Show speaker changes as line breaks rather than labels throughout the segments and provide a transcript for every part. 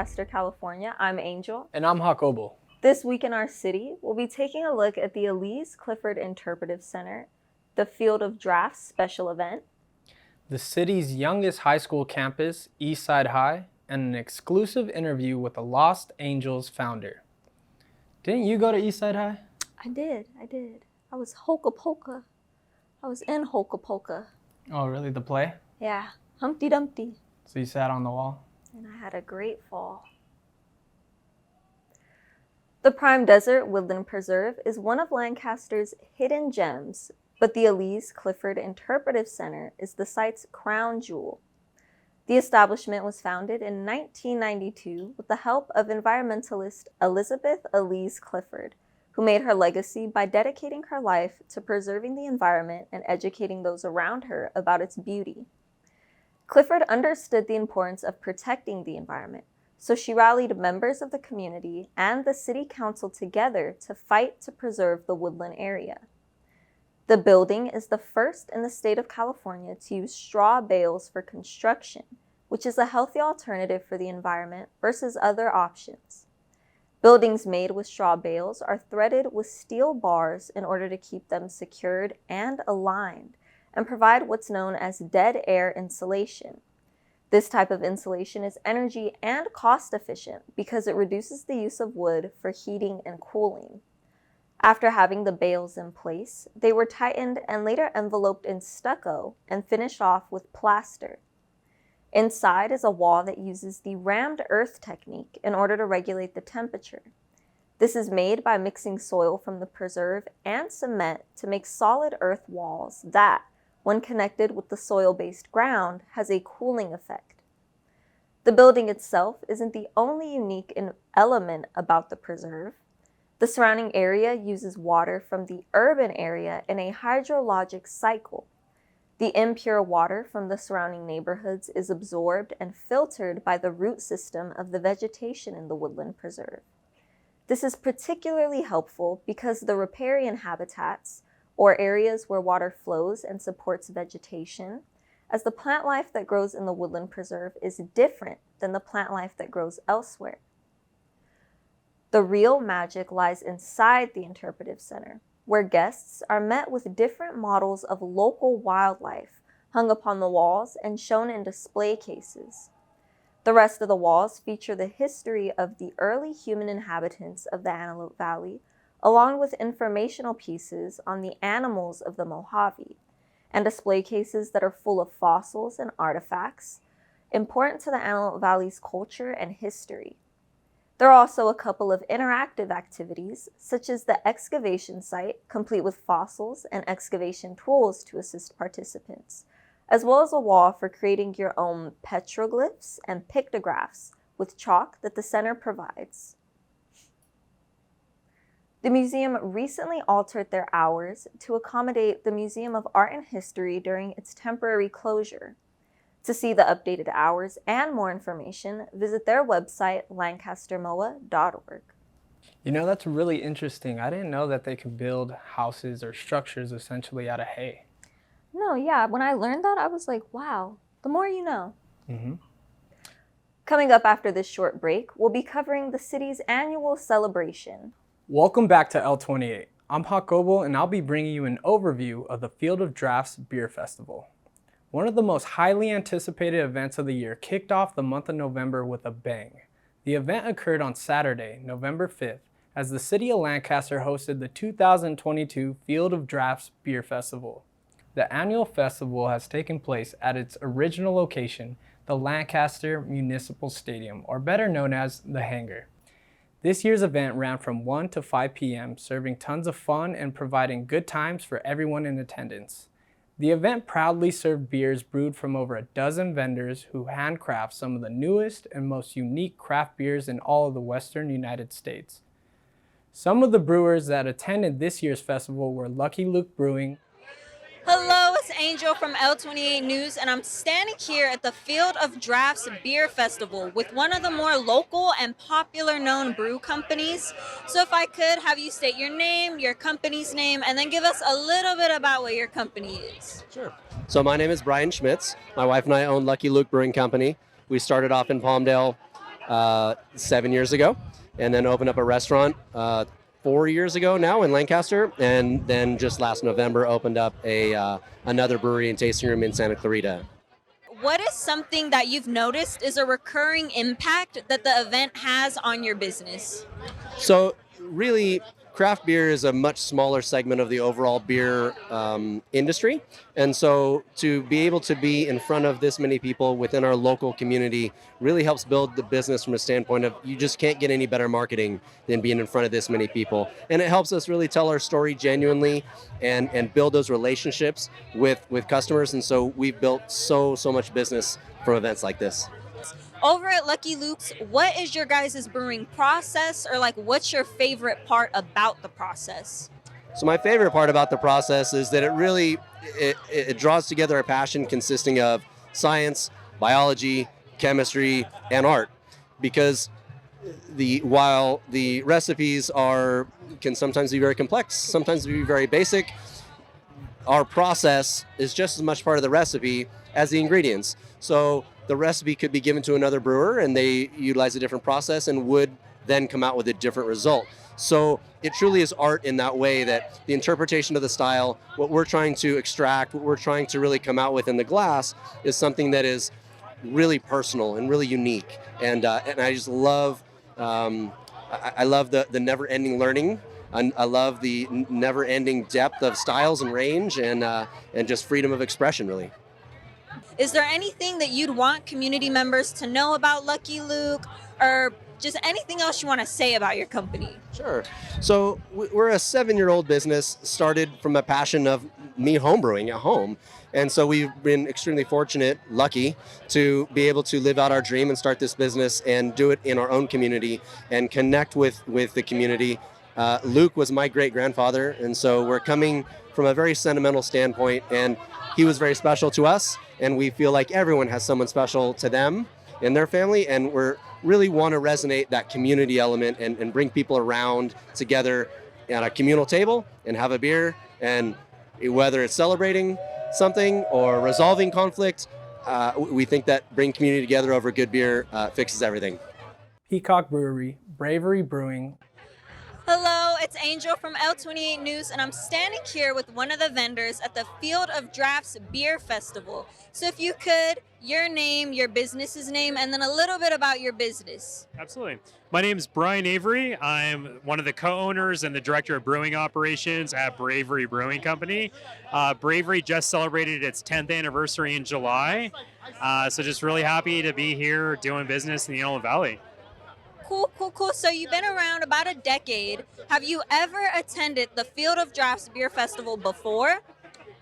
Lancaster, California. I'm Angel.
And I'm Jacobo.
This week in our city, we'll be taking a look at the Elyze Clifford Interpretive Center, the Field of Drafts special event,
the city's youngest high school campus, Eastside High, and an exclusive interview with the Lost Angels founder. Didn't you go to Eastside High?
I did. I was Hoka Polka. I was in Hoka Polka.
Oh, really? The play?
Yeah, Humpty Dumpty.
So you sat on the wall?
And I had a great fall. The Prime Desert Woodland Preserve is one of Lancaster's hidden gems, but the Elyze Clifford Interpretive Center is the site's crown jewel. The establishment was founded in 1992 with the help of environmentalist Elizabeth Elyze Clifford, who made her legacy by dedicating her life to preserving the environment and educating those around her about its beauty. Clifford understood the importance of protecting the environment, so she rallied members of the community and the city council together to fight to preserve the woodland area. The building is the first in the state of California to use straw bales for construction, which is a healthy alternative for the environment versus other options. Buildings made with straw bales are threaded with steel bars in order to keep them secured and aligned, and provide what's known as dead air insulation. This type of insulation is energy and cost efficient because it reduces the use of wood for heating and cooling. After having the bales in place, they were tightened and later enveloped in stucco and finished off with plaster. Inside is a wall that uses the rammed earth technique in order to regulate the temperature. This is made by mixing soil from the preserve and cement to make solid earth walls that, when connected with the soil-based ground, has a cooling effect. The building itself isn't the only unique element about the preserve. The surrounding area uses water from the urban area in a hydrologic cycle. The impure water from the surrounding neighborhoods is absorbed and filtered by the root system of the vegetation in the woodland preserve. This is particularly helpful because the riparian habitats, or areas where water flows and supports vegetation, as the plant life that grows in the woodland preserve is different than the plant life that grows elsewhere. The real magic lies inside the Interpretive Center, where guests are met with different models of local wildlife hung upon the walls and shown in display cases. The rest of the walls feature the history of the early human inhabitants of the Antelope Valley, along with informational pieces on the animals of the Mojave, and display cases that are full of fossils and artifacts important to the Antelope Valley's culture and history. There are also a couple of interactive activities, such as the excavation site, complete with fossils and excavation tools to assist participants, as well as a wall for creating your own petroglyphs and pictographs with chalk that the center provides. The museum recently altered their hours to accommodate the Museum of Art and History during its temporary closure. To see the updated hours and more information, visit their website, lancastermoa.org.
You know, that's really interesting. I didn't know that they could build houses or structures essentially out of hay.
No, yeah, when I learned that, I was like, wow, the more you know.
Mm-hmm.
Coming up after this short break, we'll be covering the city's annual celebration.
Welcome back to L28. I'm Jacobo, and I'll be bringing you an overview of the Field of Drafts Beer Festival. One of the most highly anticipated events of the year kicked off the month of November with a bang. The event occurred on Saturday, November 5th, as the city of Lancaster hosted the 2022 Field of Drafts Beer Festival. The annual festival has taken place at its original location, the Lancaster Municipal Stadium, or better known as the Hangar. This year's event ran from 1 to 5 p.m., serving tons of fun and providing good times for everyone in attendance. The event proudly served beers brewed from over a dozen vendors who handcraft some of the newest and most unique craft beers in all of the Western United States. Some of the brewers that attended this year's festival were Lucky Luke Brewing.
Hello, it's Angel from L28 News, and I'm standing here at the Field of Drafts Beer Festival with one of the more local and popular known brew companies. So if I could have you state your name, your company's name, and then give us a little bit about what your company is.
Sure. So my name is Brian Schmitz. My wife and I own Lucky Luke Brewing Company. We started off in Palmdale 7 years ago, and then opened up a restaurant 4 years ago now in Lancaster, and then just last November opened up another brewery and tasting room in Santa Clarita.
What is something that you've noticed is a recurring impact that the event has on your business?
So really, craft beer is a much smaller segment of the overall beer industry. And so to be able to be in front of this many people within our local community really helps build the business from a standpoint of you just can't get any better marketing than being in front of this many people. And it helps us really tell our story genuinely and build those relationships with customers. And so we've built so much business from events like this.
Over at Lucky Luke's, what is your guys' brewing process, or like what's your favorite part about the process?
So my favorite part about the process is that it draws together a passion consisting of science, biology, chemistry, and art. Because while the recipes can sometimes be very complex, sometimes be very basic, our process is just as much part of the recipe as the ingredients. So the recipe could be given to another brewer and they utilize a different process and would then come out with a different result. So it truly is art in that way, that the interpretation of the style, what we're trying to extract, what we're trying to really come out with in the glass is something that is really personal and really unique. And I just love, I love the never-ending learning. I love the never-ending depth of styles and range and just freedom of expression, really.
Is there anything that you'd want community members to know about Lucky Luke, or just anything else you want to say about your company?
Sure. So we're a 7-year-old business, started from a passion of me homebrewing at home. And so we've been extremely fortunate, lucky, to be able to live out our dream and start this business and do it in our own community and connect with the community. Luke was my great-grandfather, and so we're coming from a very sentimental standpoint, and he was very special to us, and we feel like everyone has someone special to them in their family, and we really want to resonate that community element and bring people around together at a communal table and have a beer, and whether it's celebrating something or resolving conflict, we think that bringing community together over good beer fixes everything.
Peacock Brewery, Bravery Brewing.
Hello, it's Angel from L28 News, and I'm standing here with one of the vendors at the Field of Drafts Beer Festival. So if you could, your name, your business's name, and then a little bit about your business.
Absolutely. My name is Brian Avery. I'm one of the co-owners and the director of brewing operations at Bravery Brewing Company. Bravery just celebrated its 10th anniversary in July. So just really happy to be here doing business in the Antelope Valley.
Cool. So you've been around about a decade. Have you ever attended the Field of Drafts Beer Festival before?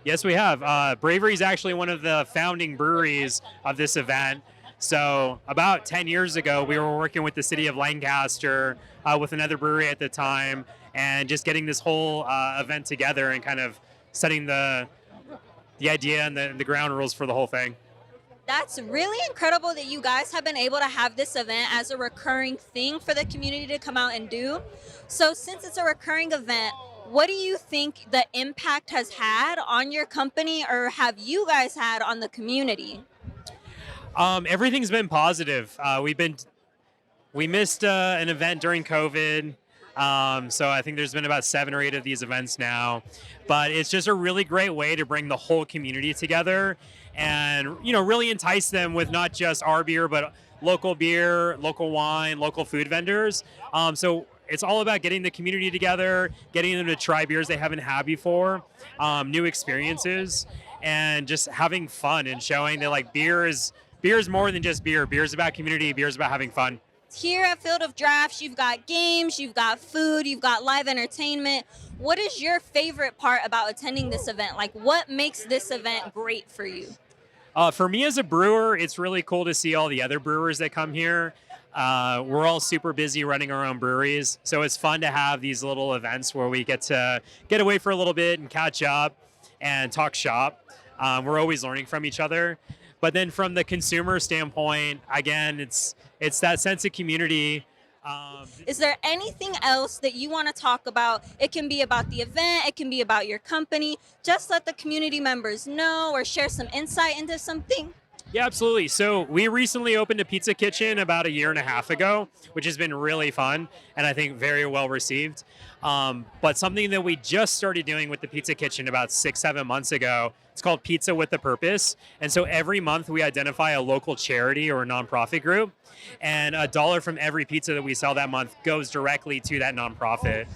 Yes, we have. Bravery is actually one of the founding breweries of this event. So about 10 years ago, we were working with the city of Lancaster with another brewery at the time, and just getting this whole event together and kind of setting the idea and the ground rules for the whole thing.
That's really incredible that you guys have been able to have this event as a recurring thing for the community to come out and do. So since it's a recurring event, what do you think the impact has had on your company, or have you guys had on the community?
Everything's been positive. We missed an event during COVID. So I think there's been about 7 or 8 of these events now, but it's just a really great way to bring the whole community together and, really entice them with not just our beer, but local beer, local wine, local food vendors. So it's all about getting the community together, getting them to try beers they haven't had before, new experiences, and just having fun and showing that like beer is more than just beer. Beer is about community. Beer is about having fun.
Here at Field of Drafts, you've got games, you've got food, you've got live entertainment. What is your favorite part about attending this event? Like, what makes this event great for you?
For me as a brewer, it's really cool to see all the other brewers that come here. We're all super busy running our own breweries, so it's fun to have these little events where we get to get away for a little bit and catch up and talk shop. We're always learning from each other. But then from the consumer standpoint, again, it's that sense of community.
Is there anything else that you want to talk about? It can be about the event, it can be about your company. Just let the community members know or share some insight into something.
Yeah, absolutely. So we recently opened a pizza kitchen about a year and a half ago, which has been really fun and I think very well received. But something that we just started doing with the pizza kitchen about 6, 7 months ago, it's called Pizza with a Purpose. And so every month we identify a local charity or a nonprofit group, and $1 from every pizza that we sell that month goes directly to that nonprofit.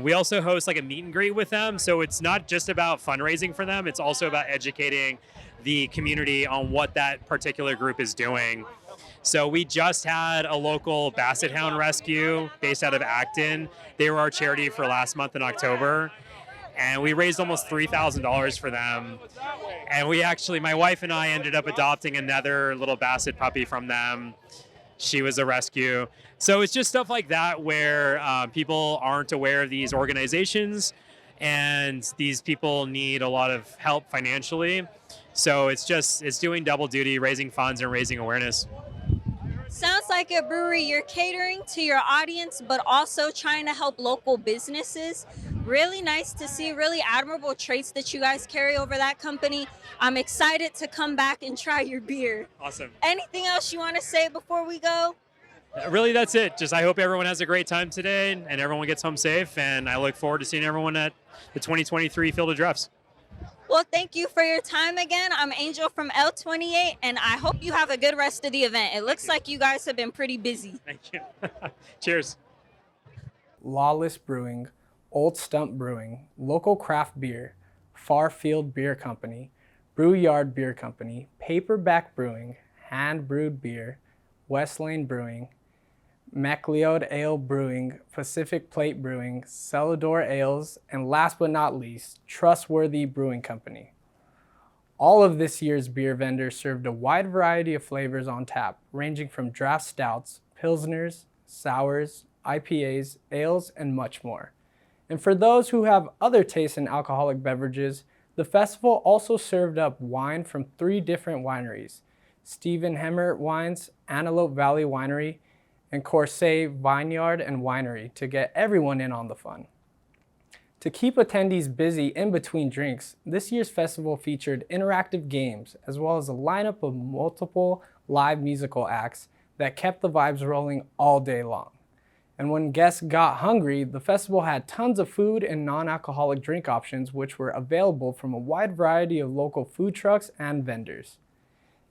We also host like a meet and greet with them. So it's not just about fundraising for them, it's also about educating the community on what that particular group is doing. So we just had a local basset hound rescue based out of Acton. They were our charity for last month in October. And we raised almost $3,000 for them. And we actually, my wife and I ended up adopting another little basset puppy from them. She was a rescue. So it's just stuff like that where people aren't aware of these organizations and these people need a lot of help financially. So it's doing double duty, raising funds and raising awareness.
Sounds like a brewery you're catering to your audience, but also trying to help local businesses. Really nice to see, really admirable traits that you guys carry over that company. I'm excited to come back and try your beer.
Awesome.
Anything else you want to say before we go?
Really, that's it. Just I hope everyone has a great time today and everyone gets home safe. And I look forward to seeing everyone at the 2023 Field of Drafts.
Well, thank you for your time again. I'm Angel from L28, and I hope you have a good rest of the event. It looks like you guys have been pretty busy.
Thank you. Cheers.
Lawless Brewing, Old Stump Brewing, Local Craft Beer, Farfield Beer Company, Brew Yard Beer Company, Paperback Brewing, Hand Brewed Beer, West Lane Brewing, MacLeod Ale Brewing, Pacific Plate Brewing, Celador Ales, and last but not least, Trustworthy Brewing Company. All of this year's beer vendors served a wide variety of flavors on tap, ranging from draft stouts, pilsners, sours, IPAs, ales, and much more. And for those who have other tastes in alcoholic beverages, the festival also served up wine from 3 different wineries: Stephen Hemmer Wines, Antelope Valley Winery, and Corset Vineyard and Winery to get everyone in on the fun. To keep attendees busy in between drinks, this year's festival featured interactive games as well as a lineup of multiple live musical acts that kept the vibes rolling all day long. And when guests got hungry, the festival had tons of food and non-alcoholic drink options which were available from a wide variety of local food trucks and vendors.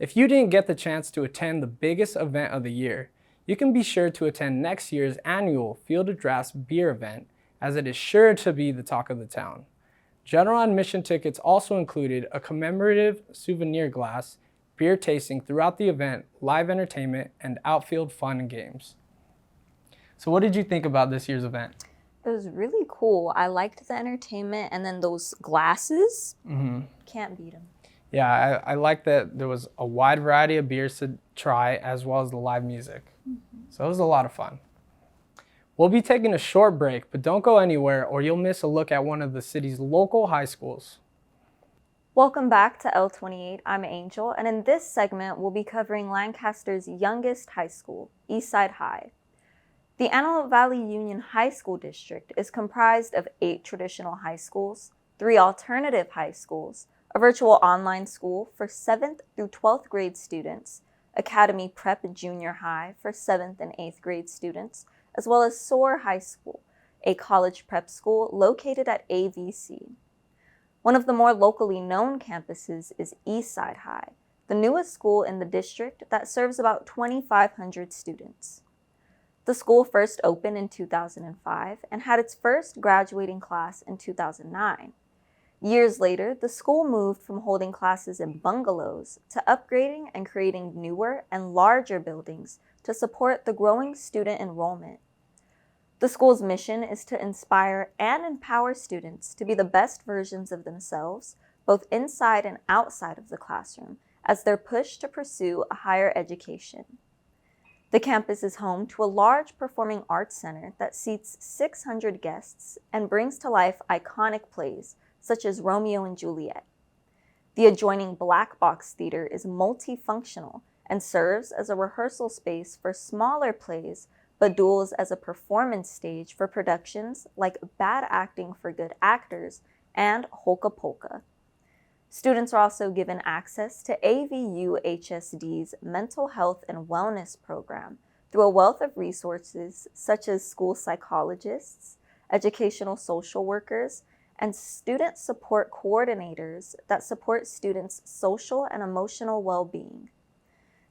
If you didn't get the chance to attend the biggest event of the year, you can be sure to attend next year's annual Field of Drafts beer event, as it is sure to be the talk of the town. General admission tickets also included a commemorative souvenir glass, beer tasting throughout the event, live entertainment, and outfield fun and games. So what did you think about this year's event?
It was really cool. I liked the entertainment, and then those glasses, can't beat them.
Yeah, I like that there was a wide variety of beers to try as well as the live music. So it was a lot of fun. We'll be taking a short break, but don't go anywhere or you'll miss a look at one of the city's local high schools.
Welcome back to L28. I'm Angel, and in this segment, we'll be covering Lancaster's youngest high school, Eastside High. The Antelope Valley Union High School District is comprised of 8 traditional high schools, 3 alternative high schools, a virtual online school for 7th through 12th grade students, Academy Prep Junior High for 7th and 8th grade students, as well as SOAR High School, a college prep school located at AVC. One of the more locally known campuses is Eastside High, the newest school in the district that serves about 2,500 students. The school first opened in 2005 and had its first graduating class in 2009. Years later, the school moved from holding classes in bungalows to upgrading and creating newer and larger buildings to support the growing student enrollment. The school's mission is to inspire and empower students to be the best versions of themselves, both inside and outside of the classroom, as they're pushed to pursue a higher education. The campus is home to a large performing arts center that seats 600 guests and brings to life iconic plays such as Romeo and Juliet. The adjoining Black Box Theater is multifunctional and serves as a rehearsal space for smaller plays, but duels as a performance stage for productions like Bad Acting for Good Actors and Holka Polka. Students are also given access to AVU HSD's Mental Health and Wellness program through a wealth of resources such as school psychologists, educational social workers, and student support coordinators that support students' social and emotional well-being.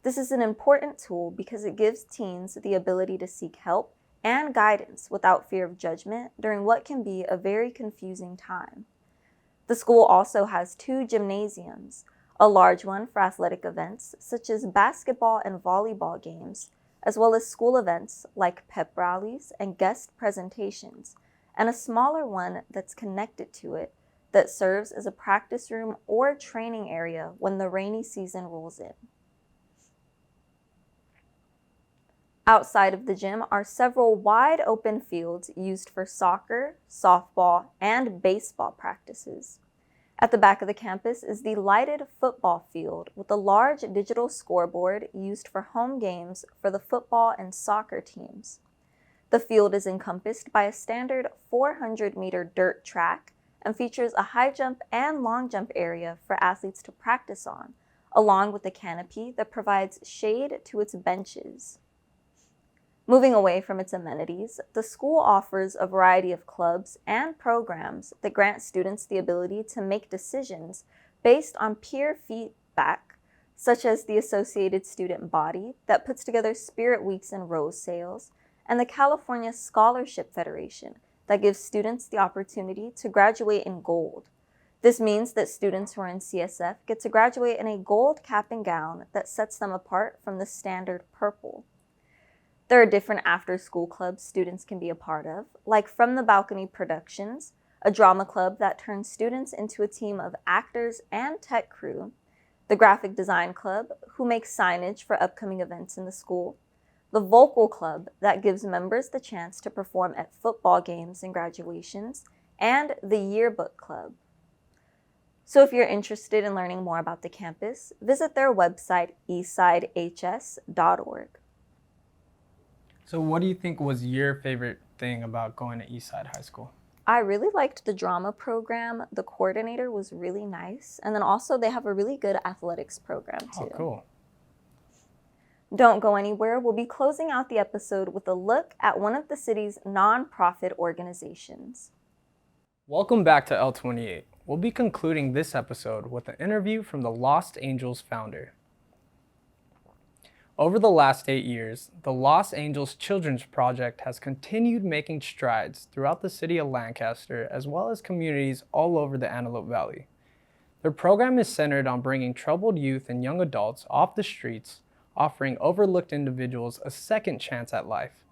This is an important tool because it gives teens the ability to seek help and guidance without fear of judgment during what can be a very confusing time. The school also has 2 gymnasiums, a large one for athletic events such as basketball and volleyball games, as well as school events like pep rallies and guest presentations, and a smaller one that's connected to it that serves as a practice room or training area when the rainy season rolls in. Outside of the gym are several wide open fields used for soccer, softball, and baseball practices. At the back of the campus is the lighted football field with a large digital scoreboard used for home games for the football and soccer teams. The field is encompassed by a standard 400-meter dirt track and features a high jump and long jump area for athletes to practice on, along with a canopy that provides shade to its benches. Moving away from its amenities, the school offers a variety of clubs and programs that grant students the ability to make decisions based on peer feedback, such as the Associated Student Body that puts together Spirit Weeks and Rose Sales, and the California Scholarship Federation that gives students the opportunity to graduate in gold. This means that students who are in CSF get to graduate in a gold cap and gown that sets them apart from the standard purple. There are different after-school clubs students can be a part of, like From the Balcony Productions, a drama club that turns students into a team of actors and tech crew, the Graphic Design Club, who makes signage for upcoming events in the school, the Vocal Club that gives members the chance to perform at football games and graduations, and the Yearbook Club. So if you're interested in learning more about the campus, visit their website, eastsidehs.org.
So what do you think was your favorite thing about going to Eastside High School?
I really liked the drama program. The coordinator was really nice. And then also they have a really good athletics program too.
Oh, cool.
Don't go anywhere. We'll be closing out the episode with a look at one of the city's nonprofit organizations.
Welcome back to L28. We'll be concluding this episode with an interview from the Los Angeles founder. Over the last 8 years, the Los Angeles Children's Project has continued making strides throughout the city of Lancaster as well as communities all over the Antelope Valley. Their program is centered on bringing troubled youth and young adults off the streets, offering overlooked individuals a second chance at life.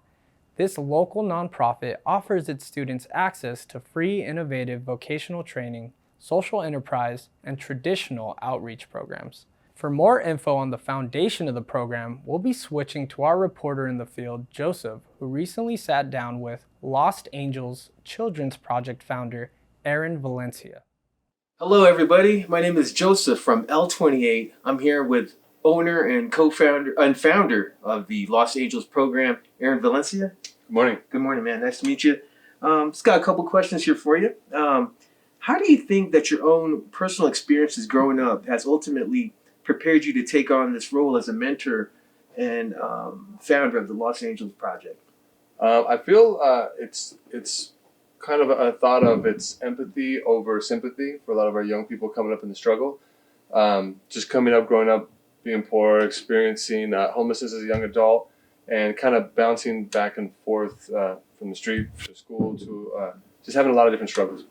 This local nonprofit offers its students access to free, innovative vocational training, social enterprise, and traditional outreach programs. For more info on the foundation of the program, we'll be switching to our reporter in the field, Joseph, who recently sat down with Los Angeles Children's Project founder, Aaron Valencia.
Hello, everybody. My name is Joseph from L28. I'm here with owner and co-founder and founder of the Los Angeles program, Aaron Valencia.
Good morning.
Good morning, man. Nice to meet you. Just got a couple questions here for you. How do you think that your own personal experiences growing up has ultimately prepared you to take on this role as a mentor and founder of the Los Angeles Project?
I feel it's kind of a thought of it's empathy over sympathy for a lot of our young people coming up in the struggle. Just coming up, growing up, being poor, experiencing homelessness as a young adult, and kind of bouncing back and forth from the street to school to just having a lot of different struggles.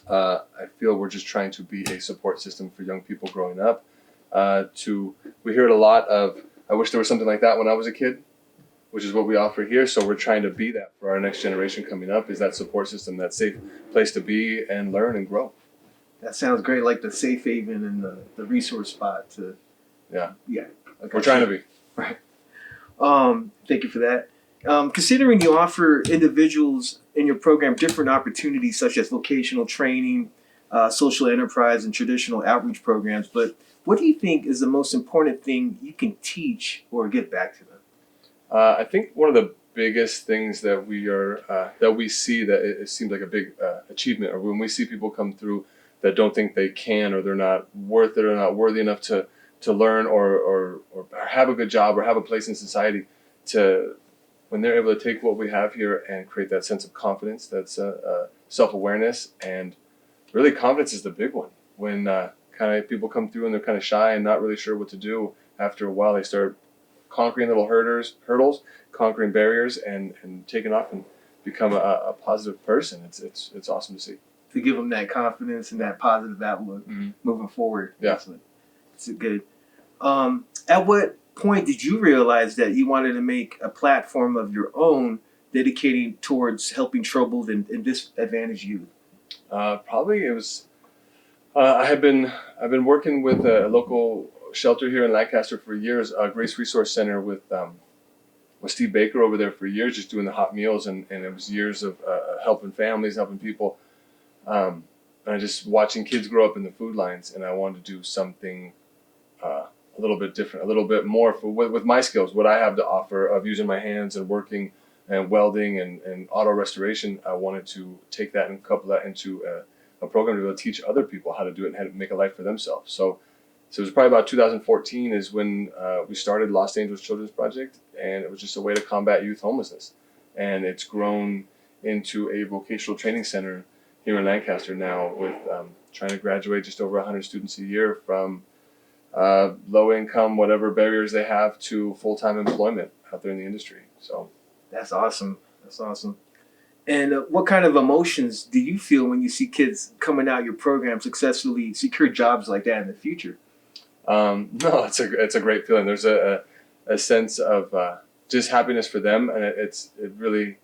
I feel we're just trying to be a support system for young people growing up. We hear it a lot of, I wish there was something like that when I was a kid, which is what we offer here. So we're trying to be that for our next generation coming up, is that support system, that safe place to be and learn and grow.
That sounds great, like the safe haven and the resource spot to.
Yeah.
Yeah.
Okay. We're trying to be.
Right. Thank you for that. Considering you offer individuals in your program different opportunities such as vocational training, social enterprise, and traditional outreach programs, but what do you think is the most important thing you can teach or get back to them?
I think one of the biggest things that we see that it seems like a big achievement, or when we see people come through that don't think they can, or they're not worth it, or not worthy enough to learn or have a good job or have a place in society, to when they're able to take what we have here and create that sense of confidence, that's self-awareness, and really confidence is the big one. When kind of people come through and they're kind of shy and not really sure what to do, after a while they start conquering little hurdles, conquering barriers, and taking off and become a positive person. It's awesome to see.
To give them that confidence and that positive outlook moving forward.
Yeah.
It's good. At what point did you realize that you wanted to make a platform of your own dedicating towards helping troubled and disadvantaged youth?
Probably it was. I've been working with a local shelter here in Lancaster for years, Grace Resource Center with Steve Baker over there for years, just doing the hot meals, and it was years of helping families, helping people, and I just watching kids grow up in the food lines, and I wanted to do something a little bit different, a little bit more with my skills, what I have to offer of using my hands and working and welding and auto restoration. I wanted to take that and couple that into a program to be able to teach other people how to do it and how to make a life for themselves. So it was probably about 2014 is when we started Los Angeles Children's Project, and it was just a way to combat youth homelessness. And it's grown into a vocational training center here in Lancaster now, with trying to graduate just over 100 students a year from low income, whatever barriers they have, to full-time employment out there in the industry. So
That's awesome. That's awesome. And what kind of emotions do you feel when you see kids coming out your program successfully secure jobs like that in the future?
No, it's a great feeling. There's a sense of just happiness for them, and it really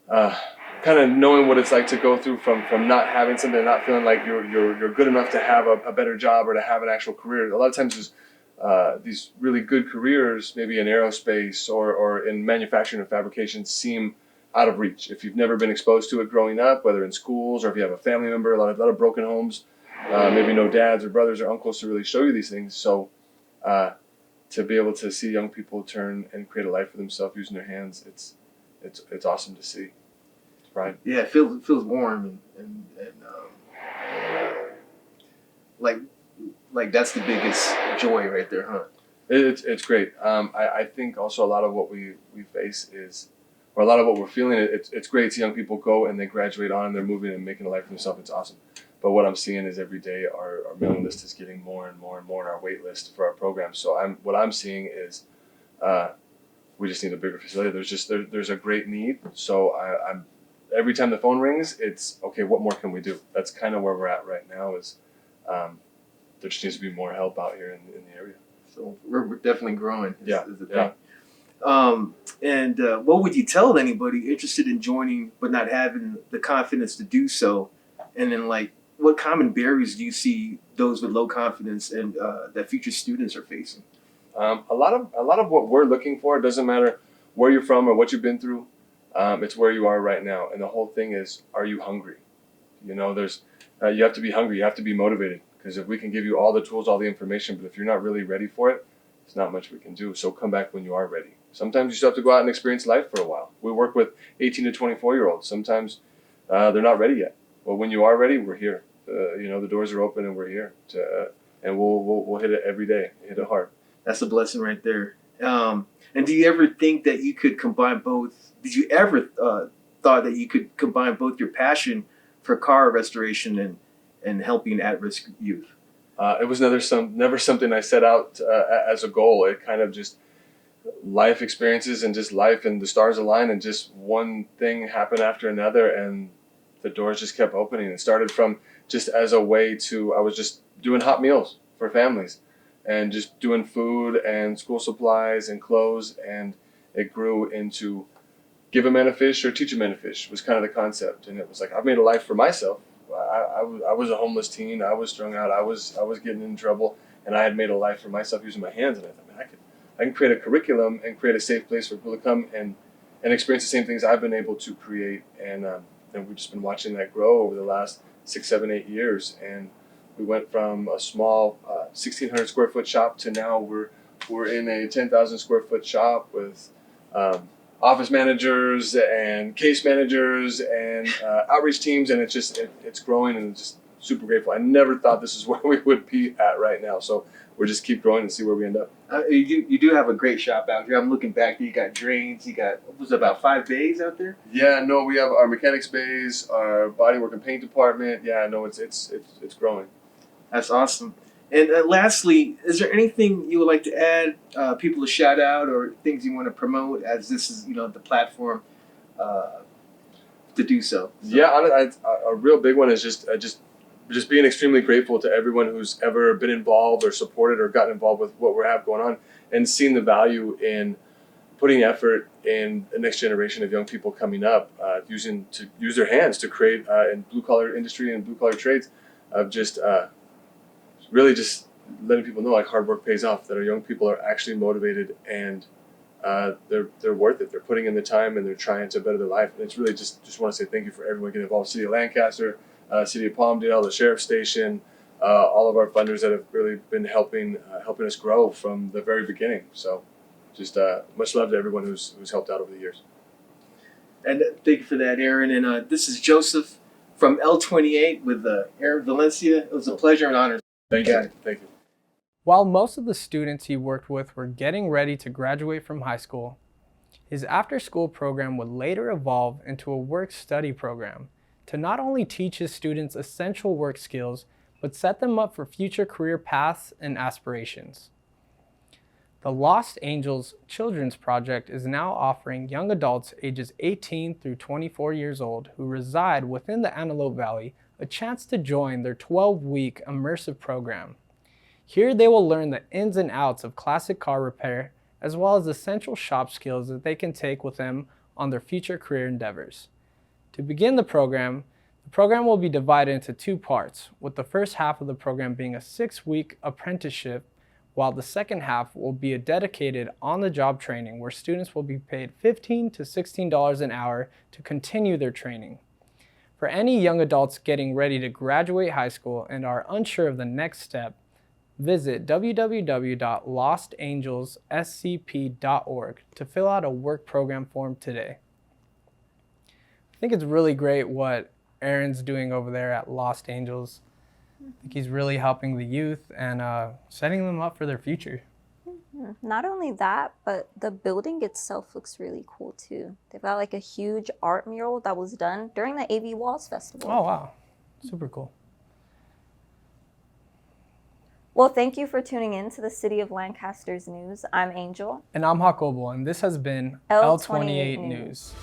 kind of knowing what it's like to go through from not having something, not feeling like you're good enough to have a better job or to have an actual career. A lot of times there's these really good careers, maybe in aerospace or in manufacturing and fabrication, seem out of reach if you've never been exposed to it growing up, whether in schools or if you have a family member, a lot of broken homes, maybe no dads or brothers or uncles to really show you these things. So to be able to see young people turn and create a life for themselves using their hands, it's awesome to see. It's pride.
Yeah, it feels warm and like that's the biggest joy right there, huh?
It's great. I think also a lot of what we face is, or a lot of what we're feeling, it's great to see young people go and they graduate on and they're moving and making a life for themselves. It's awesome. But what I'm seeing is every day our mailing list is getting more and more and more, and our wait list for our program. So what I'm seeing is we just need a bigger facility. There's a great need. So I'm every time the phone rings, it's okay. What more can we do? That's kind of where we're at right now. Is there just needs to be more help out here in the area.
So we're definitely growing. Is the thing. And what would you tell anybody interested in joining but not having the confidence to do so? And then, like, what common barriers do you see those with low confidence and that future students are facing?
A lot of what we're looking for, it doesn't matter where you're from or what you've been through. It's where you are right now, and the whole thing is, are you hungry? You know, you have to be hungry. You have to be motivated, because if we can give you all the tools, all the information, but if you're not really ready for it, there's not much we can do. So come back when you are ready. Sometimes you still have to go out and experience life for a while. We work with 18 to 24-year-olds. Sometimes they're not ready yet. Well, when you are ready, we're here. The doors are open and we're here. And we'll hit it every day, hit it hard.
That's a blessing right there. And do you ever think that you could combine both? Did you ever thought that you could combine both your passion for car restoration and helping at-risk youth?
It was never something I set out as a goal. It kind of just life experiences and just life and the stars align and just one thing happened after another and the doors just kept opening. It started from just as a way to, I was just doing hot meals for families and just doing food and school supplies and clothes, and it grew into give a man a fish or teach a man to fish was kind of the concept. And it was like, I've made a life for myself. I was a homeless teen. I was strung out. I was getting in trouble, and I had made a life for myself using my hands. And I thought, man, I can create a curriculum and create a safe place for people to come and experience the same things I've been able to create. And we've just been watching that grow over the last 6, 7, 8 years. And we went from a small 1,600 square foot shop to now we're in a 10,000 square foot shop with office managers and case managers and outreach teams, and it's growing, and just super grateful. I never thought this is where we would be at right now. So we'll just keep growing and see where we end up.
You do have a great shop out here. I'm looking back there. You got drains. You got, what was it, about 5 bays out there?
Yeah, no, we have our mechanics bays, our bodywork and paint department. Yeah, no, it's growing.
That's awesome. And lastly, is there anything you would like to add, people to shout out, or things you want to promote, as this is, the platform to do so?
Yeah, a real big one is just being extremely grateful to everyone who's ever been involved or supported or gotten involved with what we have going on, and seeing the value in putting effort in the next generation of young people coming up, use their hands to create in blue collar industry and blue collar trades, of just really just letting people know like hard work pays off, that our young people are actually motivated, and they're worth it. They're putting in the time and they're trying to better their life. And it's really just want to say thank you for everyone getting involved. City of Lancaster, City of Palmdale, the Sheriff's Station, all of our funders that have really been helping us grow from the very beginning. So just much love to everyone who's helped out over the years.
And thank you for that, Aaron. And this is Joseph from L28 with Aaron Valencia. It was a pleasure and honor.
Thank you. Thank you.
While most of the students he worked with were getting ready to graduate from high school, his after-school program would later evolve into a work-study program to not only teach his students essential work skills, but set them up for future career paths and aspirations. The Lost Angels Children's Project is now offering young adults ages 18 through 24 years old who reside within the Antelope Valley a chance to join their 12-week immersive program. Here they will learn the ins and outs of classic car repair, as well as essential shop skills that they can take with them on their future career endeavors. To begin the program will be divided into 2 parts, with the first half of the program being a 6-week apprenticeship, while the second half will be a dedicated on-the-job training where students will be paid $15 to $16 an hour to continue their training. For any young adults getting ready to graduate high school and are unsure of the next step, visit www.lostangelscp.org to fill out a work program form today. I think it's really great what Aaron's doing over there at Lost Angels. I think he's really helping the youth and setting them up for their future.
Not only that, but the building itself looks really cool too. They've got like a huge art mural that was done during the AV Walls Festival.
Oh wow, super cool.
Well, thank you for tuning in to the City of Lancaster's news. I'm Angel.
And I'm Jacobo, and this has been
L28
L28 News.